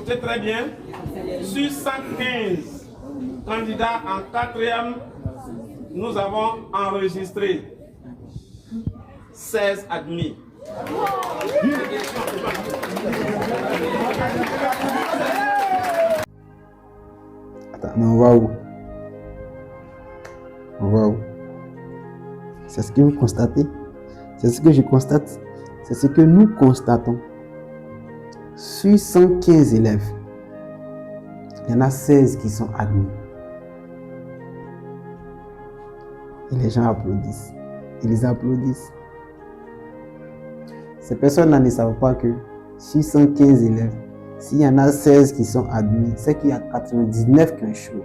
Écoutez très bien. Sur 115 candidats en quatrième, nous avons enregistré 16 admis. Attends, mais on va où? On va où? C'est ce que vous constatez? C'est ce que je constate? C'est ce que nous constatons. Sur 115 élèves, il y en a 16 qui sont admis. Et les gens applaudissent. Ils applaudissent. Ces personnes-là ne savent pas que sur 115 élèves, s'il y en a 16 qui sont admis, c'est qu'il y a 99 qui ont échoué.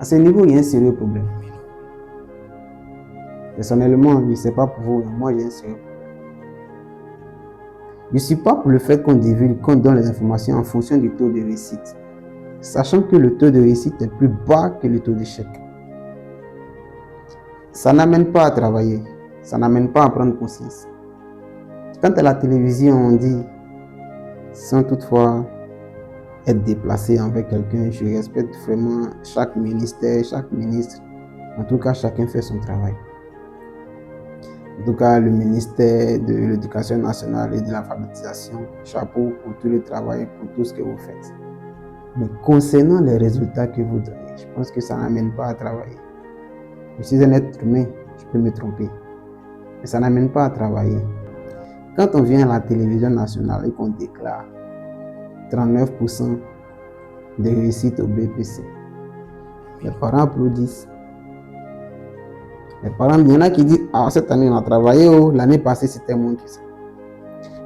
À ce niveau, il y a un sérieux problème. Personnellement, je ne sais pas pour vous, mais moi j'ai un sérieux problème. Je ne suis pas pour le fait qu'on divulgue, qu'on donne les informations en fonction du taux de réussite, sachant que le taux de réussite est plus bas que le taux d'échec. Ça n'amène pas à travailler, ça n'amène pas à prendre conscience. Quand à la télévision on dit, sans toutefois être déplacé envers quelqu'un, je respecte vraiment chaque ministère, chaque ministre. En tout cas, chacun fait son travail. En tout cas, le ministère de l'Éducation nationale et de l'alphabétisation, chapeau pour tout le travail, pour tout ce que vous faites. Mais concernant les résultats que vous donnez, je pense que ça n'amène pas à travailler. Je suis un être humain, je peux me tromper. Mais ça n'amène pas à travailler. Quand on vient à la télévision nationale et qu'on déclare 39% de réussite au BPC, les parents applaudissent. Les parents, il y en a qui disent, ah, cette année on a travaillé, oh, l'année passée c'était moins que ça.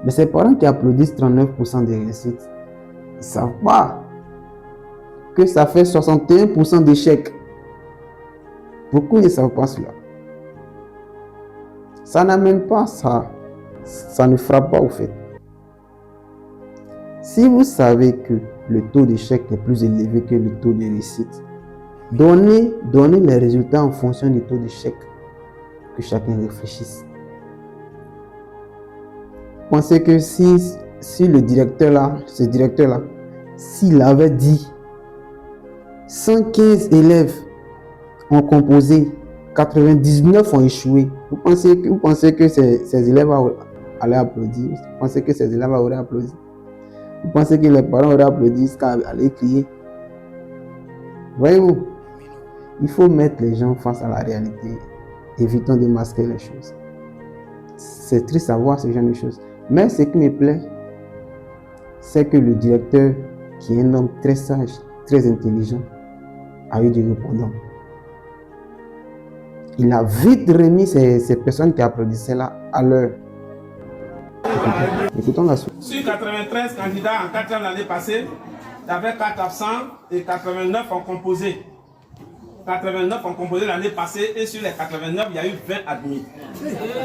Mais ces parents qui applaudissent 39% de réussite, ils ne savent pas que ça fait 61% d'échecs. Beaucoup ne savent pas cela. Ça n'amène pas ça. Ça ne frappe pas au fait. Si vous savez que le taux d'échec est plus élevé que le taux de réussite, donnez les résultats en fonction du taux d'échec. Que chacun réfléchisse. Pensez que si le directeur là, ce directeur-là, s'il avait dit 115 élèves ont composé, 99 ont échoué, vous pensez que ces élèves allaient applaudir? Vous pensez que ces élèves auraient applaudi? Vous pensez que les parents auraient applaudi, allaient crier? Voyez-vous, il faut mettre les gens face à la réalité. Évitons de masquer les choses. C'est triste à voir ce genre de choses. Mais ce qui me plaît, c'est que le directeur, qui est un homme très sage, très intelligent, a eu du répondant. Il a vite remis ces personnes qui applaudissaient là à l'heure. Écoutons la suite. Sur 93 candidats en 4e l'année passée, il y avait 4 absents et 89 ont composé. 89 ont composé l'année passée et sur les 89, il y a eu 20 admis.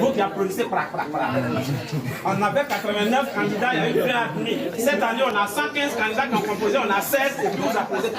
Vous qui applaudissez, on avait 89 candidats, il y a eu 20 admis. Cette année, on a 115 candidats qui ont composé, on a 16 et puis vous applaudissez,